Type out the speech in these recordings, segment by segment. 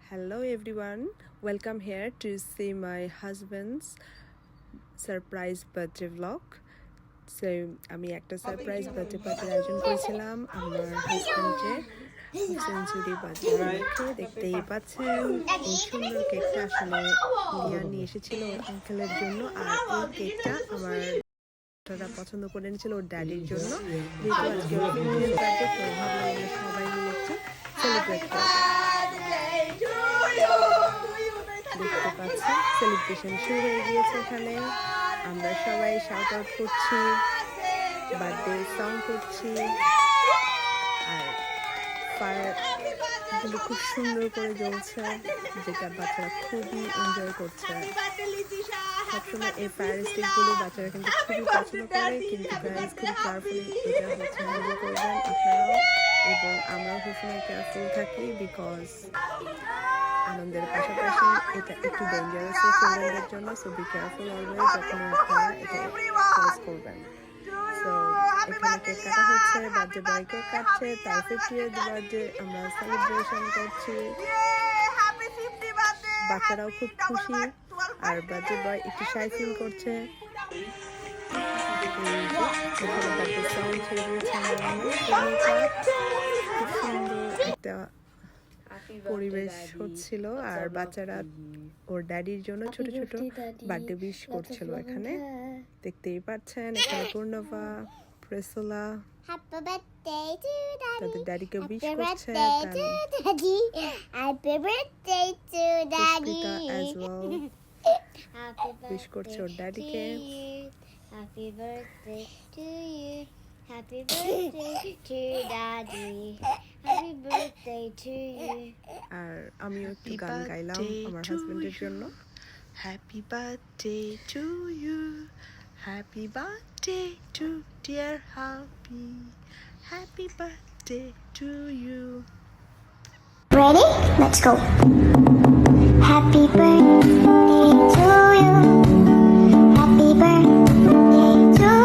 Hello everyone, welcome here to see my husband's surprise birthday vlog. So আমি একটা surprise birthday পার্টির আয়োজন করেছিলাম আমার হাজব্যান্ডের সেঞ্চুরি বার্থডে দেখতেই পাচ্ছেন এই সুন্দর কেকটা আসলে লিয়া নিয়ে এসেছিল ওর আঙ্কেলের জন্য। আর এই কেকটা আমার পছন্দ করে এনেছিল ওর ড্যাডির জন্য, যেহেতু আজকে ওর 50th বার্থডে, তো ভাবলাম আমরা সবাই মিলে একটু সেলিব্রেট করবো। দেখতে পাচ্ছি সেলিব্রেশন শুরু হয়ে গিয়েছে এখানে, আমরা সবাই শাউট আউট করছি, বার্থডে সং করছি, আর ফায়ারগুলো খুব সুন্দর করে জ্বলছে, যেটা বাচ্চারা খুবই এনজয় করছে। সবসময় এই ফায়ার স্টিকগুলো বাচ্চারা কিন্তু খুবই পছন্দ করে, কিন্তু প্যারেন্টস খুব কেয়ারফুলি এটা হ্যান্ডেল করবেন আপনারাও, এবং আমরাও সবসময় কেয়ারফুল থাকি, বিকজ আনন্দের পাশাপাশি এটা একটু ডেঞ্জারাস চিলড্রেনদের জন্য। সো বি কেয়ারফুল অলওয়েজ যখন আপনারা এটা ফেস করবেন। সো এখানে কেক কাটা হচ্ছে, বার্থডে বয় কেক কাটছে, তার 50th বার্থডে আমরা সেলিব্রেশন করছি। বাচ্চারাও খুব খুশি, আর বার্থডে বয় একটু শাই ফিল করছে। বার্থডে সং ছেড়ে দিয়েছে, খুব সুন্দর একটা পরিবেশ হচ্ছিল, আর বাচ্চারা ওর ড্যাডির জন্য ছোট ছোট বার্থডে উইশ করছিল। এখানে দেখতেই পাচ্ছেন, এখানে পূর্ণভা, প্রেসোলা তাদের ড্যাডিকে উইশ করছে, উইশ করছে ওর ড্যাডিকে। Happy birthday to you. Happy birthday to Daddy. Happy birthday to you. আর আমিও একটু গান গাইলাম আমার হাজবেন্ডের জন্য। Happy birthday to you. Happy birthday to dear hubby. Happy birthday to you. Ready? Let's go. Happy birthday to you. Happy birthday to you.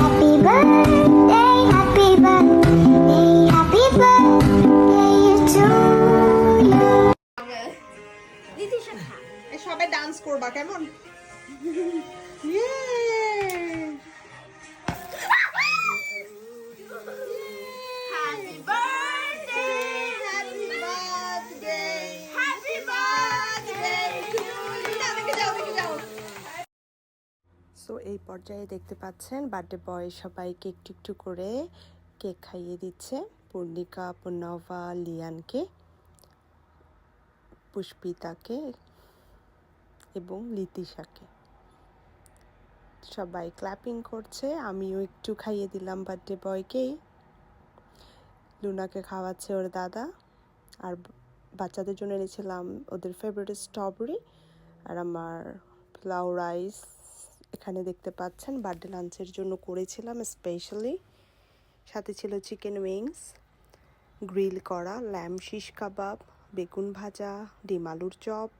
Happy birthday, happy birthday, happy birthday to you. সবাই dance করবা কেমন? Happy birthday, happy birthday, happy birthday to you. So এই পর্যায়ে দেখতে পাচ্ছেন birthday boy সবাইকে একটু একটু করে কেক খাইয়ে দিচ্ছে। পূর্ণিকা, পূর্ণভা, লিয়ানকে, পুষ্পিতাকে এবং লিতিশাকে। সবাই ক্ল্যাপিং করছে, আমিও একটু খাইয়ে দিলাম বার্থডে বয়কেই। লুনাকে খাওয়াচ্ছে ওর দাদা, আর বাচ্চাদের জন্য এনেছিলাম ওদের ফেভারিট স্ট্রবেরি, আর আমার পোলাও রাইস এখানে দেখতে পাচ্ছেন বার্থডে লাঞ্চের জন্য করেছিলাম স্পেশালি। সাথে ছিল চিকেন উইংস, গ্রিল করা ল্যাম্ব শিশ কাবাব, বেগুন ভাজা, ডিম আলুর চপ।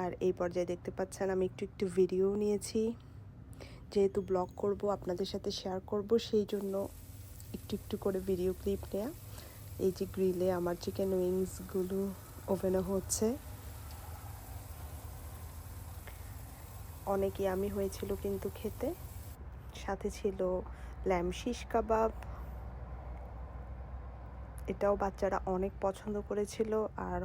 আর এই পর্যায়ে দেখতে পাচ্ছেন আমি একটু একটু ভিডিও নিয়েছি, যেহেতু ব্লগ করব আপনাদের সাথে শেয়ার করব, সেই জন্য একটু একটু করে ভিডিও ক্লিপ নেওয়া। এই যে গ্রিলে আমার চিকেন উইংসগুলো ওভেনে হচ্ছে, অনেক ইয়ামি হয়েছিল কিন্তু খেতে। সাথে ছিল ল্যাম্ব শিশ কাবাব, এটাও বাচ্চারা অনেক পছন্দ করেছিল। আর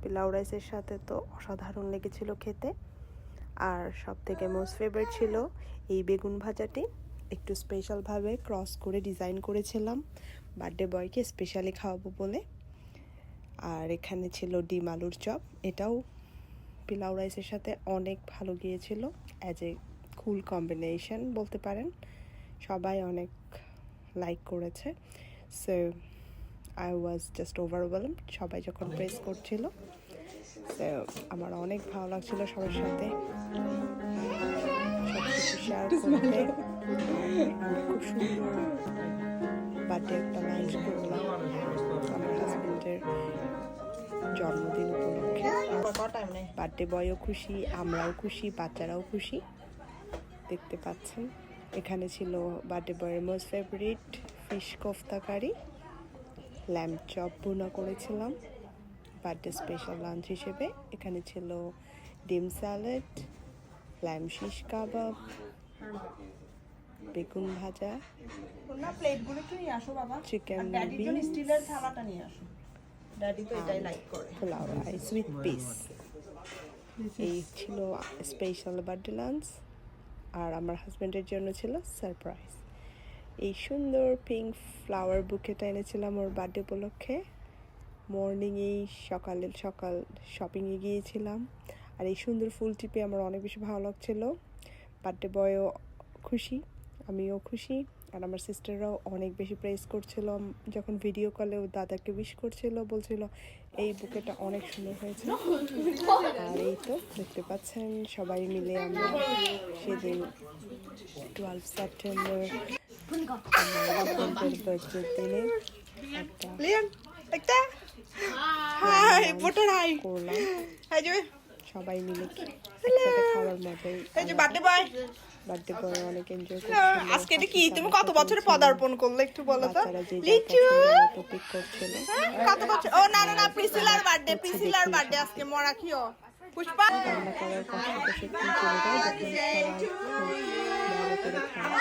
পোলাও রাইসের সাথে তো অসাধারণ লেগেছিল খেতে। আর সব থেকে মোস্ট ফেভারিট ছিল এই বেগুন ভাজাটি, একটু স্পেশালভাবে ক্রস করে ডিজাইন করেছিলাম বার্থডে বয়কে স্পেশালি খাওয়াবো বলে। আর এখানে ছিল ডিম আলুর চপ, এটাও পোলাও রাইসের সাথে অনেক ভালো গিয়েছিল, অ্যাজ এ কুল কম্বিনেশন বলতে পারেন। সবাই অনেক লাইক করেছে। So I was just overwhelm সবাই যখন প্রেস করছিল। সো আমার অনেক ভালো লাগছিল সবার সাথে সব কিছু শেয়ার করতে। আমি খুব সুন্দর বার্থডে একটা লাঞ্চ করলাম আমার হাজবেন্ডের জন্মদিন উপলক্ষে। বার্থডে বয়ও খুশি, আমরাও খুশি, বাচ্চারাও খুশি। দেখতে পাচ্ছেন এখানে ছিল বার্থডে বয়ের মোস্ট ফেভারিট ফিশ কোফতা কারি, ল্যাম্ব চপ ভুনা করেছিলাম, বার্থডে স্পেশাল লাঞ্চ হিসেবে এখানে ছিল ডিম স্যালাড, ল্যাম শিশ কাবাব, বেগুন ভাজা, না প্লেটগুলো একটু নিয়ে আসো বাবা। চিকেন ড্যাডির জন্য স্টিলের থালাটা নিয়ে আসো। ড্যাডি তো এটাই লাইক করে। Pulao rice with piece. এই ছিল স্পেশাল বার্থডে লাঞ্চ। আর আমার হাজব্যান্ডের জন্য ছিল সারপ্রাইজ। এই সুন্দর পিঙ্ক ফ্লাওয়ার বুকেটা এনেছিলাম ওর বার্থডে উপলক্ষে। মর্নিংয়েই সকাল শপিংয়ে গিয়েছিলাম। আর এই সুন্দর ফুলটি পেয়ে আমার অনেক বেশি ভালো লাগছিল। বার্থডে বয়ও খুশি, আমিও খুশি। আর আমার সিস্টাররাও অনেক বেশি প্রেস করছিল যখন ভিডিও কলে ও দাদাকে উইশ করছিল, বলছিল এই বুকেটা অনেক সুন্দর হয়েছে। আর এই তো দেখতে পাচ্ছেন সবাই মিলে আমরা সেদিন 12 সেপ্টেম্বর আমার হাজব্যান্ডের বার্থডে দিনে একটা লিয়ান একটা হাই ভোটার হাই করলাম। এই যে সবাই মিলে একসাথে খাওয়ার মজাই। এই যে বার্থডে বয়। বার্থডে বয় অনেক এনজয় করছিল। আজকে এটা কি তুমি কত বছরে পদার্পণ করলে একটু বলো তো? বাচ্চারা যে লিচু টপিক করছিল। কত বছর? ও না না না প্রিসিলার বার্থডে আজকে মরাখিও পুষ্পা রান্না করার কষ্টটা সত্যি চলে যায় যখন সবাই খুব মজা করে খায়।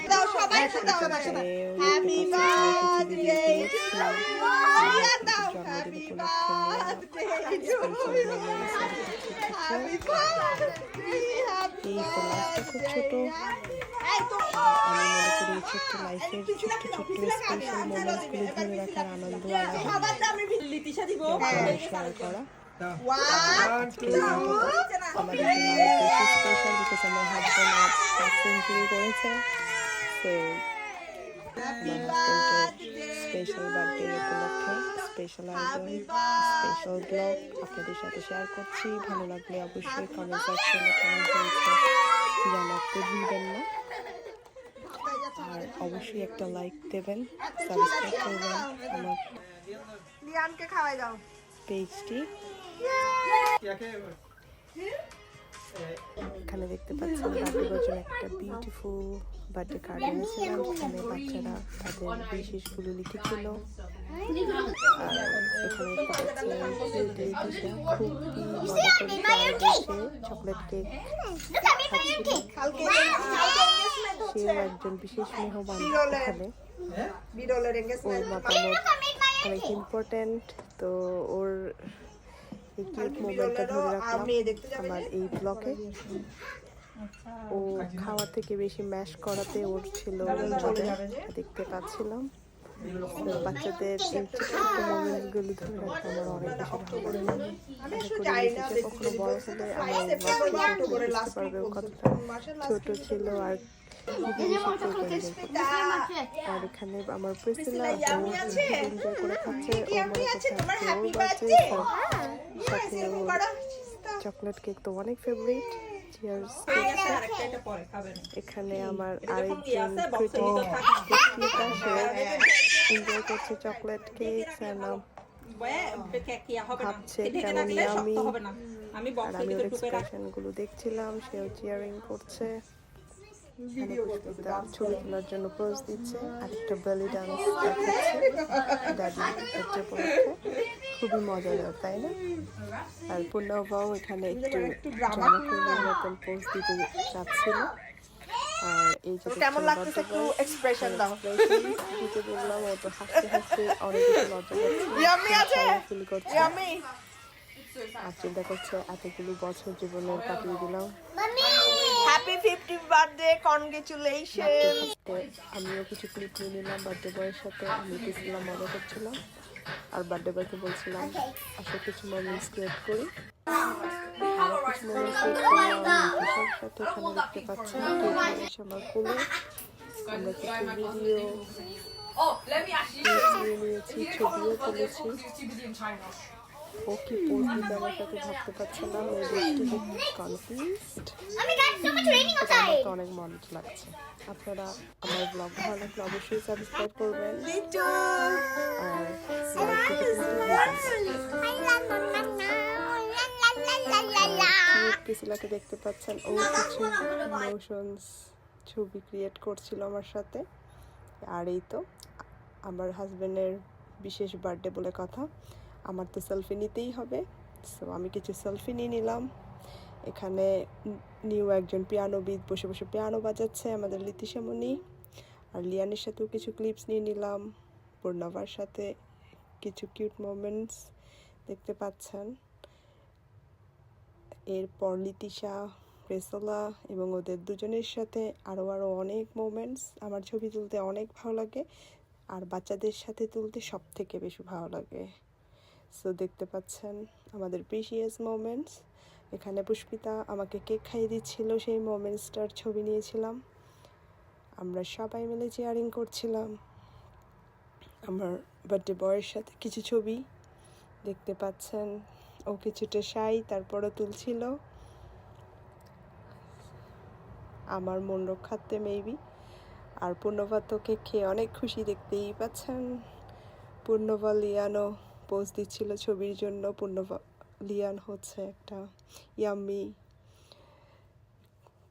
দাও সবাই দাও হ্যাপি বার্থডে দাও হ্যাপি বার্থডে হ্যাপি বার্থডে এই লাইফটা খুব ছোট। আমি মনে করি এই ছোট্ট লাইফের ছোট্ট স্পেশাল মোমেন্টসগুলো ধরে রাখার আনন্দ আলাদা। শেয়ার করা আমাদের জন্য অনেক বেশি স্পেশাল, বিকজ আমার হাজব্যান্ড আজ 5 সেঞ্চুরি করেছে। তো আমার হাজব্যান্ডের স্পেশাল বার্থডে উপলক্ষে স্পেশাল আয়োজন, স্পেশাল ব্লগ আপনাদের সাথে শেয়ার করছি। ভালো লাগলে অবশ্যই কমেন্ট সেকশনে কেমন হয়েছে জানাতে ভুলবেন না। আর অবশ্যই একটা লাইক দেবেন, সাবস্ক্রাইব করবেন আমার লিয়ানকে খাওয়াই দাও। পেজটি। এখানে দেখতে পাচ্ছেন বার্থডে বছর একটা বিউটিফুল বার্থডে কার্ড এনেছিলাম, যেখানে বাচ্চারা তাদের বিশেষগুলো লিখেছিল। আর এখানে দেখতে পাচ্ছেন খুব মজা করে চকলেট কেক সেও একজন বিশেষ মেহমান। এখানে ওর মতামত অনেক ইম্পর্টেন্ট। তো ওর এই কিউট মোমেন্টটা ধরে রাখলাম আমার এই ব্লগে। ও খাওয়া থেকে বেশি ম্যাশ করাতে ওর ছিল দেখতে পাচ্ছিলাম। বাচ্চাদের এই ছোট্ট মোমেন্টগুলি ধরে রাখতে আমার অনেক বেশি ভালো লাগে। আশা করি কখনো বড় হলে আমার বুঝতে পারবে ও কতটা ছোট ছিল আর আর এখানে আমার প্রিসিলা এনজয় করে খাচ্ছে। ও মনে করছে ওর বার্থডে, সাথে চকলেট কেক তো অনেক ফেভারিট। চিয়ার্স। এখানে আমার আরেকজন ক্রিটিকা সে এনজয় করছে চকলেট কেক। ভাবছে কেমন ইয়ামি। আর আমি ওর এক্সপ্রেশনগুলো দেখছিলাম, সেও চিয়ারিং করছে। ছবি তোলার জন্য পোজ দিচ্ছে, আরেকটা বেলি ডান্স দেখাচ্ছে দাদি বার্থডে উপলক্ষে। খুবই মজাদার, তাই না? আর পূর্ণবাও এখানে একটু ড্রামা কুইনের মতন পোজ দিতে চাচ্ছিল। আর এই যে কেমন লাগতেছে একটু এক্সপ্রেশন দাও। দিতে বললাম, ও তো হাসতে হাসতে অনেক বেশি লজ্জা ফিল করছে। আর চিন্তা করছে এতগুলো বছর জীবনের কাটিয়ে দিলাম। Happy 50th birthday, congratulation. আমিও কিছু ক্লিপ নিয়ে নিলাম বার্থডে বয়ের সাথে। আমি কিছুলাম, মজা করছিলাম। আর বার্থডে বয়কে বলছিলাম আসলে কিছু মোমেন্টস ক্রিয়েট করি। আরও কিছু মোমেন্টস ক্রিয়েট করলাম সাথে। এখানে দেখতে পাচ্ছেন আমার কোলে আমরা কিছু ভিডিও নিয়েছি, ছবিও তুলেছি। ও কি পড়বি আমার সাথে ভাবতে পারছিলাম, কনফিউজড। আমার তো অনেক মন লাগছে। আপনারা আমার ব্লগ ভালো লাগলে অবশ্যই সাবস্ক্রাইব করবেন আর লাইক দিতে প্রিসিলাকে দেখতে পাচ্ছেন, ও কিছু ইমোশনস ছবি ক্রিয়েট করছিল আমার সাথে। আর এই তো আমার হাজবেন্ডের বিশেষ বার্থডে বলে কথা। আমার তো সেলফি নিতেই হবে, সো আমি কিছু সেলফি নিয়ে নিলাম। এখানে নিউ একজন পিয়ানোবিদ বসে বসে পিয়ানো বাজাচ্ছে, আমাদের লিতিশামণি। আর লিয়ানের সাথেও কিছু ক্লিপস নিয়ে নিলাম, পূর্ণাভার সাথে কিছু কিউট মোমেন্টস দেখতে পাচ্ছেন। এরপর লিতিশা, রেসোলা এবং ওদের দুজনের সাথে আরও অনেক মোমেন্টস। আমার ছবি তুলতে অনেক ভালো লাগে, আর বাচ্চাদের সাথে তুলতে সব থেকে বেশি ভালো লাগে। সো দেখতে পাচ্ছেন আমাদের প্রিশিয়াস মোমেন্টস। এখানে পুষ্পিতা আমাকে কেক খাইয়ে দিচ্ছিল, সেই মোমেন্টসটার ছবি নিয়েছিলাম। আমরা সবাই মিলে চেয়ারিং করছিলাম। আমার বার্থডে বয়ের সাথে কিছু ছবি দেখতে পাচ্ছেন। ও কিছুটা শাই, তারপরও তুলছিল। আমার মন রক্ষার্থে মেবি। আর পূর্ণভা তো কেক খেয়ে অনেক খুশি, দেখতেই পাচ্ছেন। পূর্ণভা লিয়ানও পোজ দিচ্ছিল ছবির জন্য। পূর্ণভা লিয়ান হচ্ছে একটা ইয়াম্মি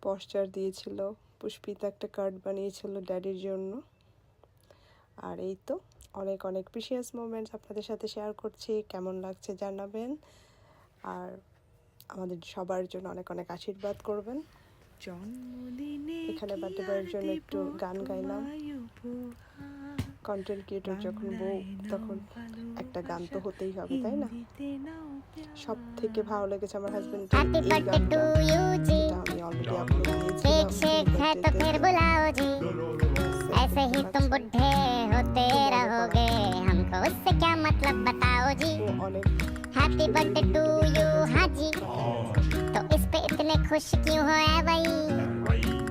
পশ্চার দিয়েছিল। পুষ্পিতা একটা কার্ড বানিয়েছিল ড্যাডির জন্য। আর এই তো অনেক অনেক প্রিশিয়াস মোমেন্টস আপনাদের সাথে শেয়ার করছি। কেমন লাগছে জানাবেন, আর আমাদের সবার জন্য অনেক অনেক আশীর্বাদ করবেন। এখানে বার্থডে বয়ের জন্য একটু গান গাইলাম। কন্টেন্ট ক্রিয়েটর যখন বউ, তখন একটা গান তো হতেই হবে, তাই না? সব থেকে ভালো লেগেছে আমার হাজবেন্ডের এই গানটা, যেটা আমি অলরেডি আপলোড केक शेक है तो फिर দিয়েছিলাম। बुलाओ जी, ऐसे ही तुम बुढ़े होते रहोगे, हमको उससे क्या मतलब बताओ जी। ও অনেক हैप्पी बर्थडे टू यू, हाँ जी। तो इस पे इतने खुश क्यों हो ऐ भाई,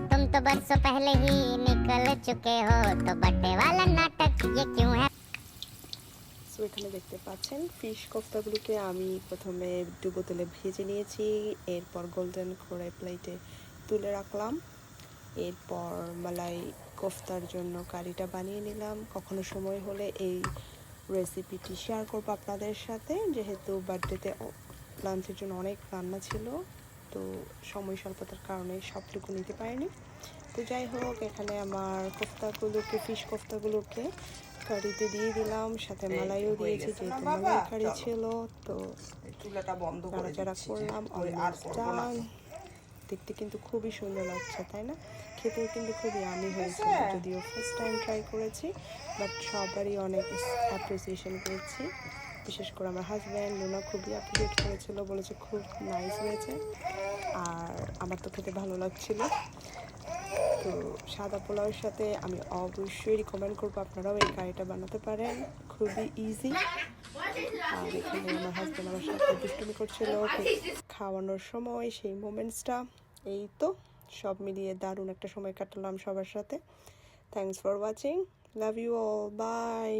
तुम तो बरसों पहले ही निकल चुके हो, तो बर्थडे वाला नाटक ये क्यों है। সো এখানে দেখতে পাচ্ছেন ফিশ কোফতাগুলোকে আমি প্রথমে ডুবো তেলে ভেজে নিয়েছি, এরপর গোল্ডেন করে প্লেটে তুলে রাখলাম। এরপর মালাই কোফতার জন্য কারিটা বানিয়ে নিলাম। কখনো সময় হলে এই রেসিপিটি শেয়ার করবো আপনাদের সাথে, যেহেতু বার্থডেতে লাঞ্চের জন্য অনেক রান্না ছিল, তো সময় স্বল্পতার কারণে সবটুকু নিতে পারিনি। তো যাই হোক, এখানে আমার কোফতাগুলোকে, ফিশ কোফতাগুলোকে কারিতে দিয়ে দিলাম, সাথে মালাইও দিয়েছি, যেহেতু মালাই কারি ছিল। তো চুলাটা বন্ধ করে নাড়াচাড়া দিচ্ছি। করলাম, আর অলমোস্ট করবো না। ডান। দেখতে কিন্তু খুবই সুন্দর লাগছে, তাই না? খেতেও কিন্তু খুবই আমি হয়েছিল, যদিও ফার্স্ট টাইম ট্রাই করেছি, বাট সবারই অনেক অ্যাপ্রিসিয়েশন করেছি। বিশেষ করে আমার হাজব্যান্ড লুনা খুবই অ্যাপ্রিসিয়েট করেছিল, বলেছে খুব নাইস হয়েছে। আর আমার তো খেতে ভালো লাগছিল। তো সাদা পোলাওয়ের সাথে আমি অবশ্যই রিকমেন্ড করবো আপনারাও এই কারিটা বানাতে পারেন, খুবই ইজি। আর এখানে আমার হাজব্যান্ড আমার সাথে দুষ্টুমি করছিল খাওয়ানোর সময়, সেই মোমেন্টসটা। এই তো সব মিলিয়ে দারুণ একটা সময় কাটালাম সবার সাথে। Thanks for watching, love you all, by.